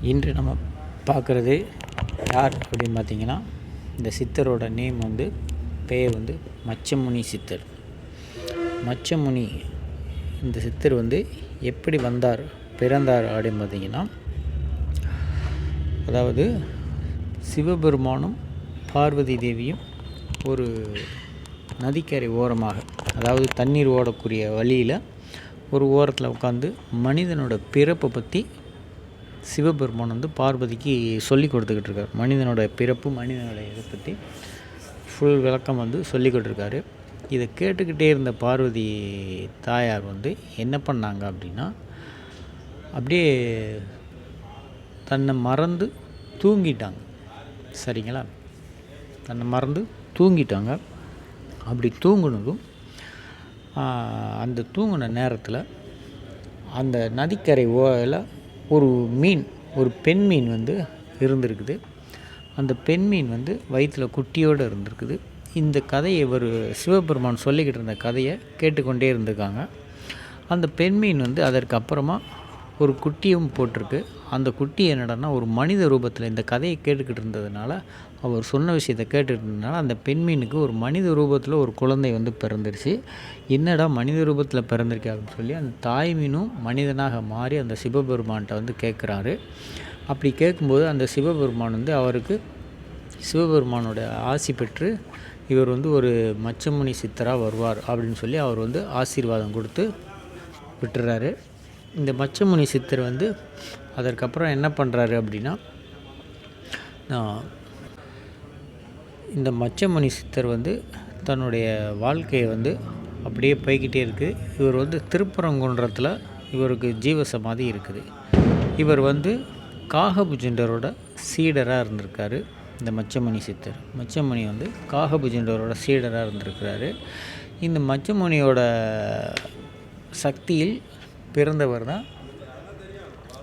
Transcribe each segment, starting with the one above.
இன்று நம்ம பார்க்குறது யார் அப்படின்னு பார்த்தீங்கன்னா, இந்த சித்தரோட நேம் பெயர் மச்சமுனி சித்தர். மச்சமுனி இந்த சித்தர் எப்படி பிறந்தார் அப்படின்னு பார்த்தீங்கன்னா, அதாவது சிவபெருமானும் பார்வதி தேவியும் ஒரு நதிக்கரை ஓரமாக, அதாவது தண்ணீர் ஓடக்கூடிய வழியில் ஒரு ஓரத்தில் உட்காந்து மனிதனோட பிறப்பை பற்றி சிவபெருமான் பார்வதிக்கு சொல்லி கொடுத்துக்கிட்டு இருக்கார். மனிதனோட பிறப்பு, மனிதனோட இதை பற்றி ஃபுல் விளக்கம் சொல்லி கொடுத்துருக்காரு. இதை கேட்டுக்கிட்டே இருந்த பார்வதி தாயார் என்ன பண்ணாங்க அப்படின்னா, அப்படியே தன்னை மறந்து தூங்கிட்டாங்க. சரிங்களா? தன்னை மறந்து தூங்கிட்டாங்க. அப்படி தூங்குனதும் அந்த தூங்கின நேரத்தில் அந்த நதிக்கரை ஓயில் ஒரு பெண் மீன் இருந்திருக்குது. அந்த பெண் மீன் வயிற்றில் குட்டியோடு இருந்திருக்குது. இந்த கதையை சிவபெருமான் சொல்லிக்கிட்டு இருந்த கதையை கேட்டுக்கொண்டே இருந்திருக்காங்க. அந்த பெண் மீன் அதற்கு அப்புறமா ஒரு குட்டியும் போட்டிருக்கு. அந்த குட்டி என்னடான்னா ஒரு மனித ரூபத்தில் இந்த கதையை கேட்டுக்கிட்டு இருந்ததுனால, அவர் சொன்ன விஷயத்தை கேட்டுக்கிட்டு இருந்ததுனால அந்த பெண் மீனுக்கு ஒரு மனித ரூபத்தில் ஒரு குழந்தை பிறந்துருச்சு. என்னடா மனித ரூபத்தில் பிறந்திருக்கு அப்படின்னு சொல்லி அந்த தாய் மீனும் மனிதனாக மாறி அந்த சிவபெருமான்கிட்ட கேட்குறாரு. அப்படி கேட்கும்போது அந்த சிவபெருமான் அவருக்கு சிவபெருமானோட ஆசி பெற்று இவர் ஒரு மச்சமுனி சித்தராக வருவார் அப்படின்னு சொல்லி அவர் ஆசீர்வாதம் கொடுத்து விட்டுறாரு. இந்த மச்சமுனி சித்தர் அதற்கப்புறம் என்ன பண்ணுறாரு அப்படின்னா, இந்த மச்சமுனி சித்தர் தன்னுடைய வாழ்க்கையை அப்படியே போய்கிட்டே இருக்குது. இவர் திருப்பரங்குன்றத்தில் இவருக்கு ஜீவசமாதி இருக்குது. இவர் காகபுஜண்டரோட சீடராக இருந்திருக்காரு. இந்த மச்சமுனி சித்தர் மச்சமுனி காகபுஜண்டரோட சீடராக இருந்திருக்கிறாரு. இந்த மச்சமுனியோட சக்தியில் பிறந்தவர் தான்.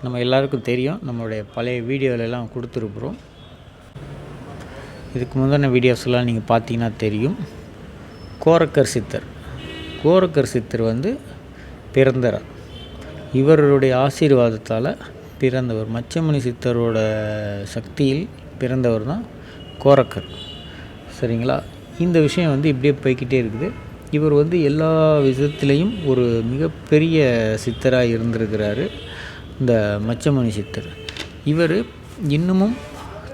நம்ம எல்லாருக்கும் தெரியும், நம்மளுடைய பழைய வீடியோவிலலாம் கொடுத்துருக்குறோம். இதுக்கு முந்தின வீடியோஸ்லாம் நீங்கள் பார்த்தீங்கன்னா தெரியும். கோரக்கர் சித்தர் பிறந்தார். இவருடைய ஆசீர்வாதத்தால் பிறந்தவர். மச்சமுனி சித்தரோட சக்தியில் பிறந்தவர் தான் கோரக்கர். சரிங்களா? இந்த விஷயம் இப்படியே போய்கிட்டே இருக்குது. இவர் எல்லா விதத்துலேயும் ஒரு மிகப்பெரிய சித்தராக இருந்திருக்கிறாரு இந்த மச்சமுனி சித்தர். இவர் இன்னமும்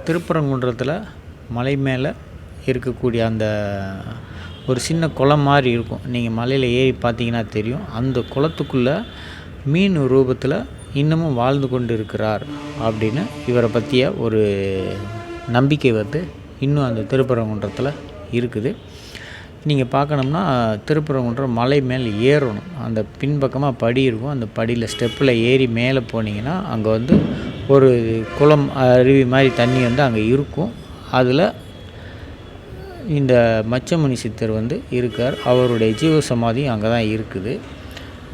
திருப்பரங்குன்றத்தில் மலை மேலே இருக்கக்கூடிய அந்த ஒரு சின்ன குளம் மாதிரி இருக்கும். நீங்கள் மலையில் ஏறி பார்த்தீங்கன்னா தெரியும். அந்த குளத்துக்குள்ளே மீன் ரூபத்தில் இன்னமும் வாழ்ந்து கொண்டு இருக்கிறார் அப்படின்னு இவரை பற்றிய ஒரு நம்பிக்கை இன்னும் அந்த திருப்பரங்குன்றத்தில் இருக்குது. நீங்கள் பார்க்கணும்னா திருப்பரங்குன்றம் மலை மேலே ஏறணும். அந்த பின்பக்கமாக படி இருக்கும். அந்த படியில் ஸ்டெப்பில் ஏறி மேலே போனீங்கன்னா அங்கே ஒரு குளம், அருவி மாதிரி தண்ணி அங்கே இருக்கும். அதில் இந்த மச்சமுனி சித்தர் இருக்கார். அவருடைய ஜீவசமாதி அங்கே தான் இருக்குது.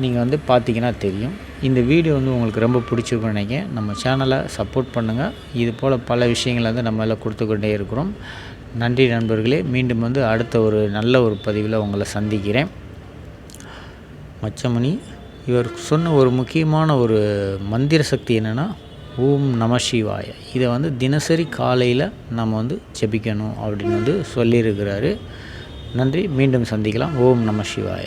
நீங்கள் பார்த்தீங்கன்னா தெரியும். இந்த வீடியோ உங்களுக்கு ரொம்ப பிடிச்சிருக்குன்னு நினைக்கிறேன். நம்ம சேனலை சப்போர்ட் பண்ணுங்கள். இது போல் பல விஷயங்கள் நம்ம எல்லாம் கொடுத்துக்கொண்டே இருக்கிறோம். நன்றி நண்பர்களே. மீண்டும் அடுத்த ஒரு நல்ல ஒரு பதிவில் உங்களை சந்திக்கிறேன். மச்சமுனி இவர் சொன்ன ஒரு முக்கியமான ஒரு மந்திர சக்தி என்னென்னா, ஓம் நம சிவாய. இதை தினசரி காலையில் நம்ம ஜெபிக்கணும் அப்படின்னு சொல்லியிருக்கிறாரு. நன்றி. மீண்டும் சந்திக்கலாம். ஓம் நம சிவாய.